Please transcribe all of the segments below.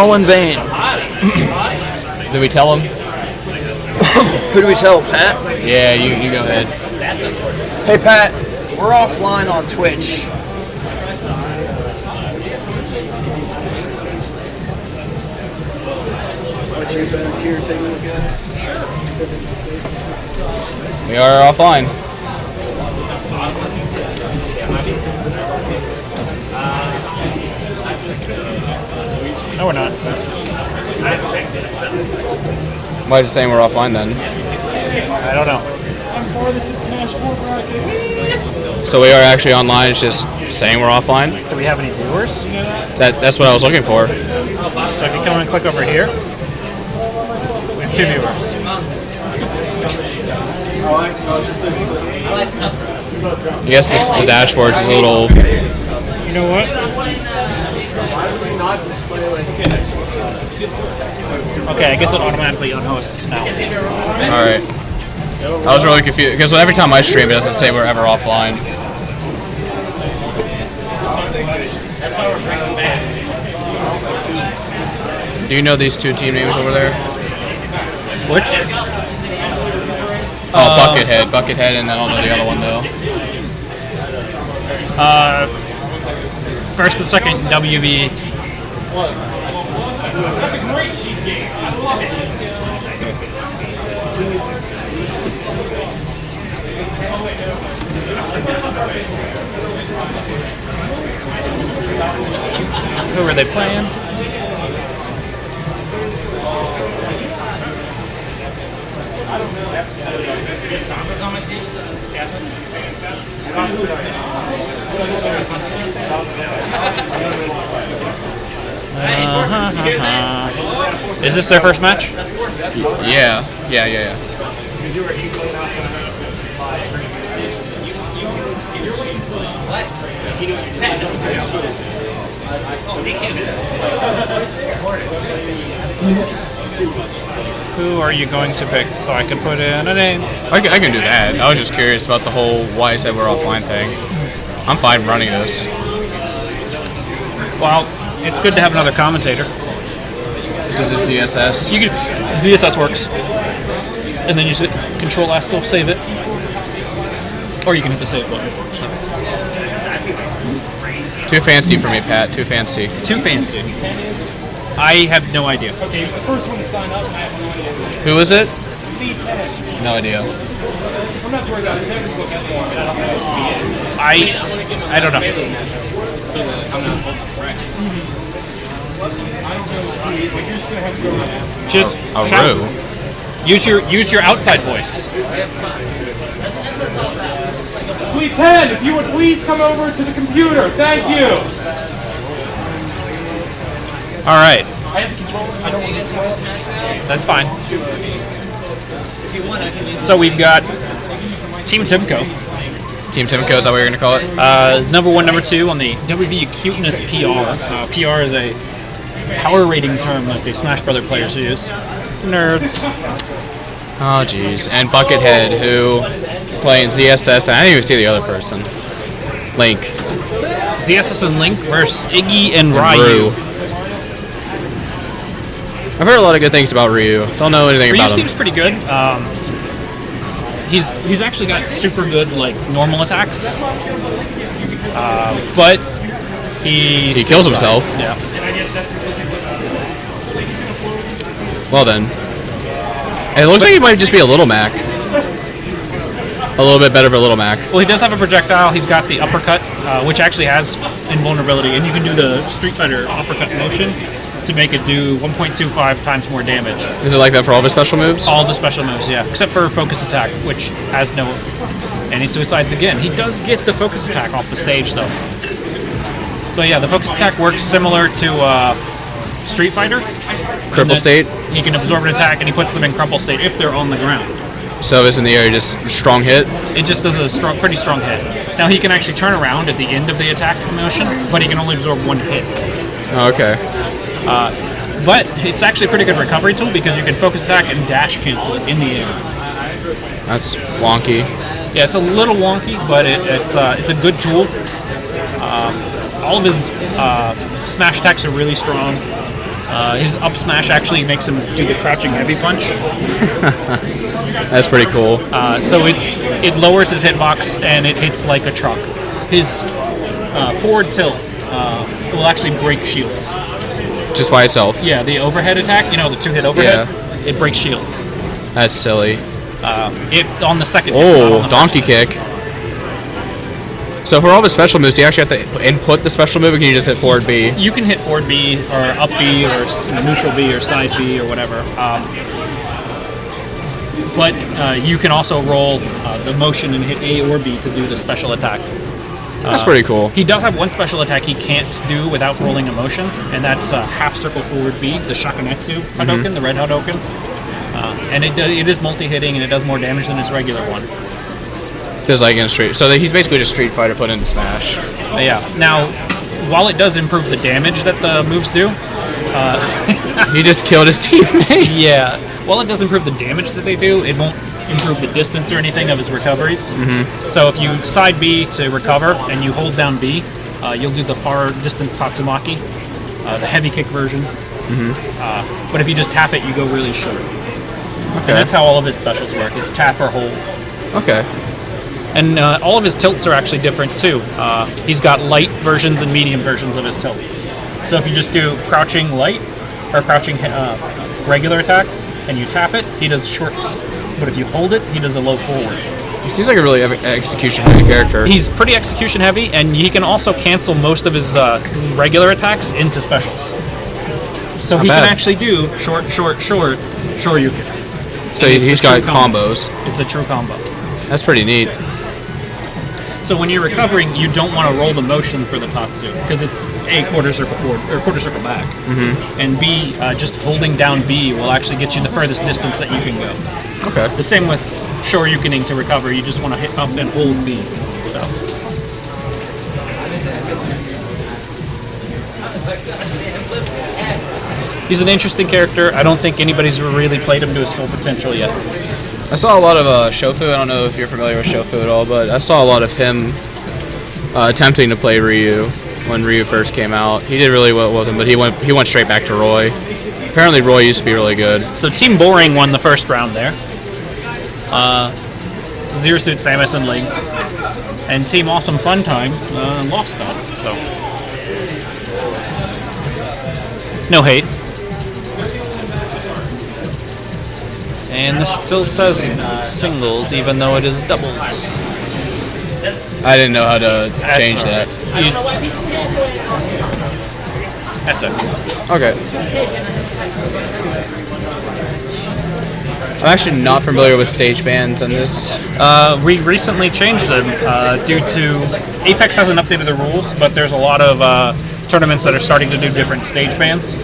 All in vain. Did we tell him? Who do we tell, Pat? Yeah, you go ahead. Hey, Pat, we're offline on Twitch. Let you back here take a look at it? Sure. We are offline. No, we're not. Why is it saying we're offline then? I don't know. So we are actually online, it's just saying we're offline? Do we have any viewers? That's what I was looking for. So if you come and click over here, we have 2 viewers. I guess the dashboard is a little... You know what? Okay, I guess it automatically unhosts now. Alright. I was really confused, because every time I stream it doesn't say we're ever offline. Do you know these 2 team names over there? Which? Oh, Buckethead, and I don't know the other one though. First and second WV. That's a great sheet game. I love it. Who were they playing? Is this their first match? Yeah. Who are you going to pick so I can put in a name? I can do that. I was just curious about the whole why I said we're offline thing. I'm fine running this. Well, it's good to have another commentator. This is a CSS. You can ZSS works, and then you hit Control S to save it, or you can hit the save button. Too fancy for me, Pat. Too fancy. Too fancy. I have no idea. Okay, he was the first one to sign up, and I have no idea. Who is it? C10. No idea. I'm not worried about it. Never look at one. I don't know. So that I'm not correct. I don't know. But you're just gonna have to go and ask. Just Rue. use your outside voice. Fleet 10, if you would please come over to the computer. Thank you. All right, I have to control it. I don't want to control it. that's fine. So we've got Team Timco. Team Timco, is that what you're going to call it? Number 1, number 2 on the WV Cutness PR. PR is a power rating term that the Smash Brother players use. Nerds. Oh, jeez. And Buckethead, who playing ZSS, and I didn't even see the other person. Link. ZSS and Link versus Iggy and Ryu. I've heard a lot of good things about Ryu. Don't know anything Ryu about him. seems pretty good. He's actually got super good like normal attacks, but he kills himself. Yeah. Well then. And it looks like he might just be a Little Mac. A little bit better for Little Mac. Well, he does have a projectile. He's got the uppercut, which actually has invulnerability, and you can do the Street Fighter uppercut motion to make it do 1.25 times more damage. Is it like that for all of his special moves? All the special moves, yeah, except for focus attack, which has no any suicides again. He does get the focus attack off the stage, though. But yeah, the focus attack works similar to Street Fighter. Cripple state? He can absorb an attack, and he puts them in crumple state if they're on the ground. So if it's in the air, just strong hit? It just does a pretty strong hit. Now he can actually turn around at the end of the attack motion, but he can only absorb 1 hit. Oh, okay. But it's actually a pretty good recovery tool because you can focus attack and dash cancel it in the air. That's wonky. Yeah, it's a little wonky, but it's a good tool. All of his smash attacks are really strong. His up smash actually makes him do the crouching heavy punch. That's pretty cool. So it lowers his hitbox and it hits like a truck. His forward tilt will actually break shields. Just by itself. Yeah, the overhead attack, the 2-hit overhead, it breaks shields. That's silly. It on the second hit, not on Oh, the donkey first kick. So for all the special moves, you actually have to input the special move, or can you just hit forward B? You can hit forward B or up B or neutral B or side B or whatever. But you can also roll the motion and hit A or B to do the special attack. That's pretty cool. He does have one special attack he can't do without rolling a motion, and that's half circle forward B, the Shakunetsu Hadouken, the red Hadouken. And it is multi-hitting and it does more damage than his regular one. Just like in Street. So he's basically just Street Fighter put into Smash. Yeah. Now, while it does improve the damage that the moves do, He just killed his teammate. yeah, while it does improve the damage that they do, it won't improve the distance or anything of his recoveries. So if you side B to recover and you hold down B, you'll do the far distance Tatsumaki, the heavy kick version. But if you just tap it, you go really short. Okay. And that's how all of his specials work, is tap or hold. Okay. And all of his tilts are actually different too. He's got light versions and medium versions of his tilts. So if you just do crouching light or crouching regular attack and you tap it, he does shorts. But if you hold it, he does a low forward. He seems like a really execution heavy character. He's pretty execution heavy, and he can also cancel most of his regular attacks into specials. So Not he bad. can actually do short, Shoryuken. So And he's it's a got true combo. combos. It's a true combo. That's pretty neat. So when you're recovering, you don't want to roll the motion for the Tatsu because it's A, quarter circle forward or quarter circle back, and B, just holding down B will actually get you the furthest distance that you can go. Okay. The same with Shoryukening to recover. You just want to hit up and hold B. So. He's an interesting character. I don't think anybody's really played him to his full potential yet. I saw a lot of Shofu. I don't know if you're familiar with Shofu at all, but I saw a lot of him attempting to play Ryu when Ryu first came out. He did really well with him, but he went straight back to Roy. Apparently Roy used to be really good. So Team Boring won the first round there. Zero Suit, Samus, and Link. And Team Awesome Fun Time lost that. So no hate. And this still says singles, even though it is doubles. I didn't know how to change that. That's it. Okay. I'm actually not familiar with stage bans on this. We recently changed them due to Apex hasn't updated the rules, but there's a lot of tournaments that are starting to do different stage bans.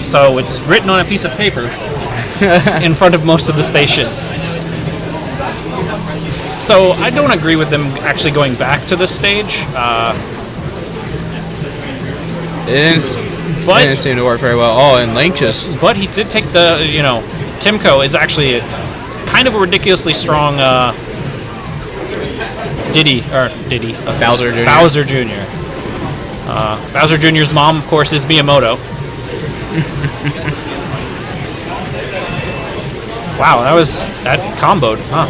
So it's written on a piece of paper in front of most of the stations. So I don't agree with them actually going back to this stage. It didn't seem to work very well. Oh, and Link just... But he did take the, Timko is actually kind of a ridiculously strong Bowser Jr. Bowser Jr. Bowser Jr.'s mom, of course, is Miyamoto. Wow, that comboed, huh?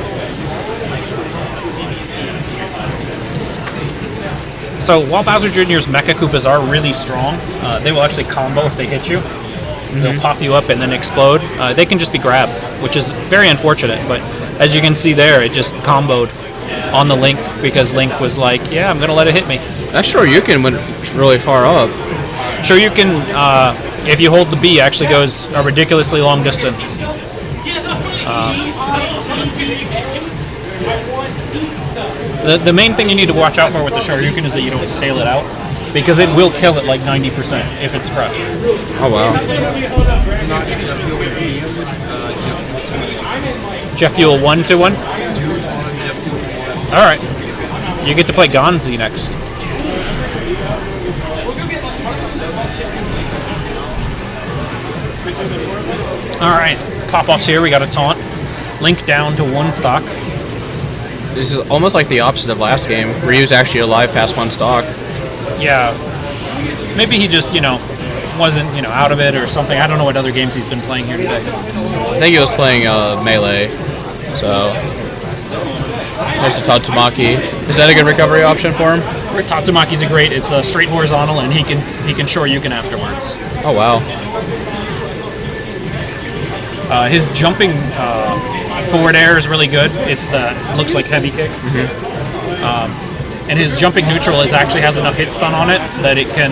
So while Bowser Jr.'s Mecha Koopas are really strong, they will actually combo if they hit you. They'll pop you up and then explode. They can just be grabbed, which is very unfortunate. But as you can see there, it just comboed on the Link because Link was like, yeah, I'm going to let it hit me. That Shoryuken went really far up. Shoryuken, if you hold the B, actually goes a ridiculously long distance. The main thing you need to watch out for with the Shoryuken is that you don't stale it out, because it will kill it like 90% if it's fresh. Oh, wow. Jeff Fuel 1-1? Alright. You get to play Gonzi next. Alright. Pop-offs here, we got a taunt. Link down to 1 stock. This is almost like the opposite of last game. Ryu's actually alive past 1 stock. Yeah. Maybe he just, wasn't, out of it or something. I don't know what other games he's been playing here today. I think he was playing Melee. So there's a Tatsumaki. Is that a good recovery option for him? Tatsumaki's a great. It's a straight horizontal, and he can shore you can afterwards. Oh wow. His jumping forward air is really good. Looks like heavy kick. And his jumping neutral actually has enough hit stun on it that it can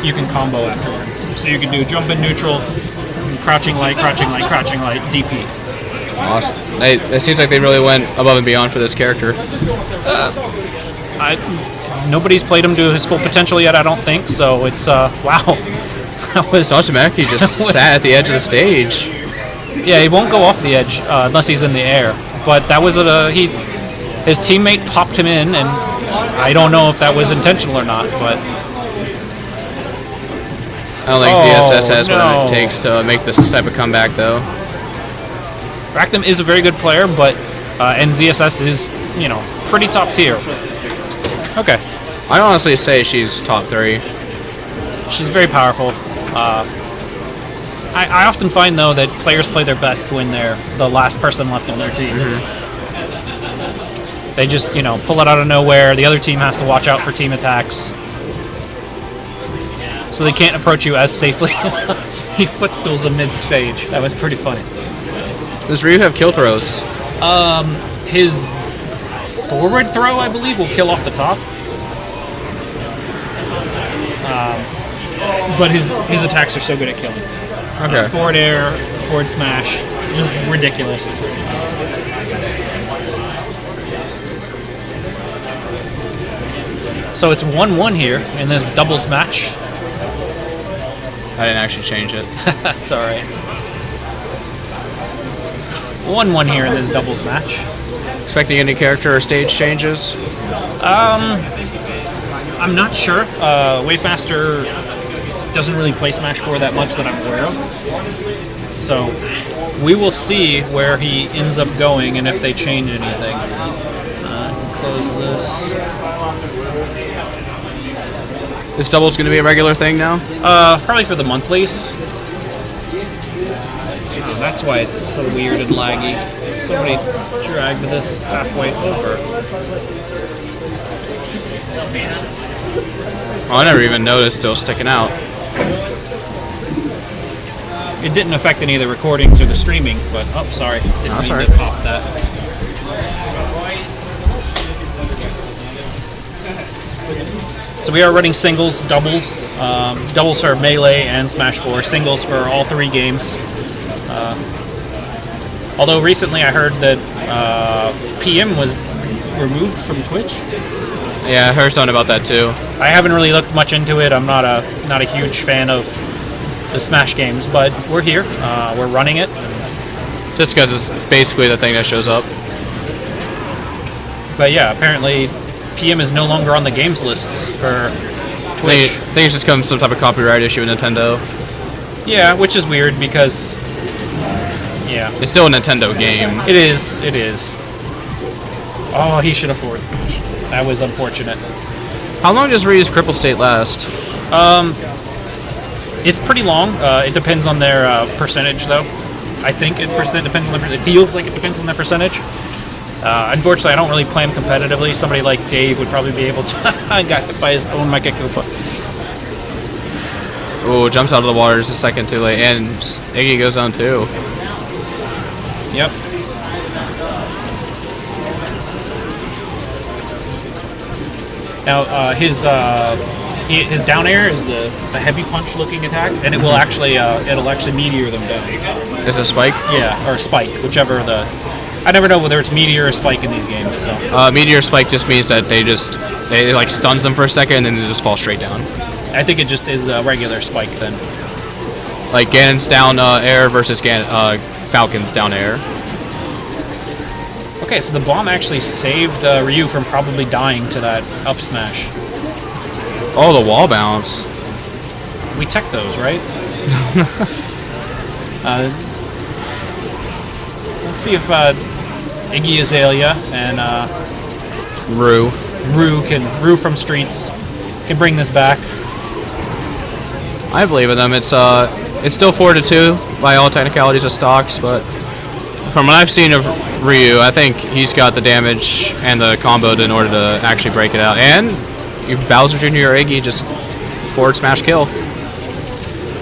you can combo afterwards. So you can do jump in neutral, crouching light, DP. Awesome. It seems like they really went above and beyond for this character. Nobody's played him to his full potential yet, I don't think. So it's wow. Tatsumaki just sat at the edge of the stage. Yeah, he won't go off the edge unless he's in the air. But that was his teammate popped him in, and I don't know if that was intentional or not. But I don't think ZSS has what it takes to make this type of comeback, though. Rackham is a very good player, but and ZSS is pretty top tier. Okay. I honestly say she's top 3. She's very powerful. I often find, though, that players play their best when they're the last person left on their team. They just, pull it out of nowhere. The other team has to watch out for team attacks. So they can't approach you as safely. He footstools a mid-stage. That was pretty funny. Does Ryu have kill throws? His forward throw, I believe, will kill off the top. But his attacks are so good at killing. Okay. Forward air, forward smash, just ridiculous. So it's 1-1 here in this doubles match. I didn't actually change it. That's all right. 1-1 here in this doubles match. Expecting any character or stage changes? I'm not sure. Wavemaster doesn't really play Smash 4 that much that I'm aware of. So we will see where he ends up going and if they change anything. Close this. Is doubles going to be a regular thing now? Probably for the monthlies. That's why it's so weird and laggy. Somebody dragged this halfway over. Oh, I never even noticed it was sticking out. It didn't affect any of the recordings or the streaming, but sorry, didn't mean to pop that. So we are running singles, doubles, doubles for Melee and Smash 4, singles for all 3 games. Although recently I heard that PM was removed from Twitch. Yeah, I heard something about that too. I haven't really looked much into it. I'm not a huge fan of the Smash games, but we're here. We're running it. Just because it's basically the thing that shows up. But yeah, apparently PM is no longer on the games lists for Twitch. I think it's just come some type of copyright issue with Nintendo. Yeah, which is weird because yeah, it's still a Nintendo game. It is. Oh, he should have forward. That was unfortunate. How long does Ryu's cripple state last? It's pretty long. It depends on their percentage, though. I think it depends on it feels like it depends on their percentage. Unfortunately, I don't really play him competitively. Somebody like Dave would probably be able to. I got hit by his own Mecha Koopa. Oh, jumps out of the water just a second too late, and Iggy goes on too. Yep. Now his down air is the heavy punch looking attack, and it will actually it'll actually meteor them down. Is it spike? Yeah, or spike, whichever the. I never know whether it's meteor or spike in these games. So meteor spike just means that they like stuns them for a second and then they just fall straight down. I think it just is a regular spike then. Like Ganon's down air versus Falcon's down air. Okay, so the bomb actually saved Ryu from probably dying to that up smash. Oh, the wall bounce. We tech those, right? Let's see if Iggy Azalea and Rue from Streets can bring this back. I believe in them. It's still 4-2 by all technicalities of stocks, but from what I've seen of Ryu, I think he's got the damage and the combo in order to actually break it out. And Bowser Jr. or Iggy just forward smash kill.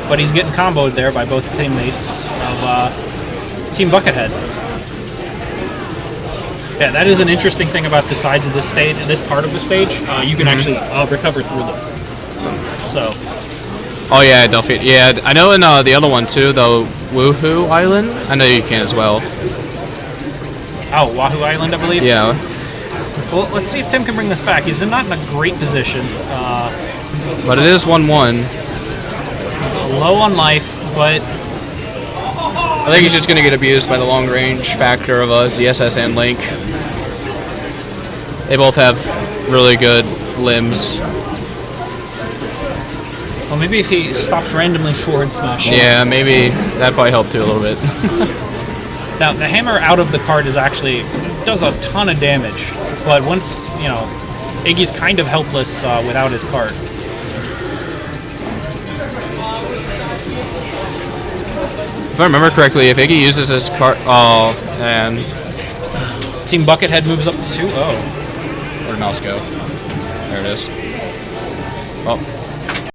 But he's getting comboed there by both teammates of Team Buckethead. Yeah, that is an interesting thing about the sides of this stage, this part of the stage. You can actually recover through them. So. Oh yeah, Delphi. Yeah, I know in the other one too, the Woohoo Island. I know you can as well. Oh, Wahoo Island, I believe. Yeah. Well, let's see if Tim can bring this back. He's not in a great position. But it is 1-1. Low on life, but I think he's just going to get abused by the long range factor of ZSS and Link. They both have really good limbs. Well, maybe if he stops randomly forward smashing. Yeah, maybe that'd probably help too a little bit. Now, the hammer out of the cart is actually does a ton of damage, but once, you know, Iggy's kind of helpless without his cart. If I remember correctly, if Iggy uses his cart, oh, and Team Buckethead moves up 2-0. where'd Mouse go? There it is. Oh.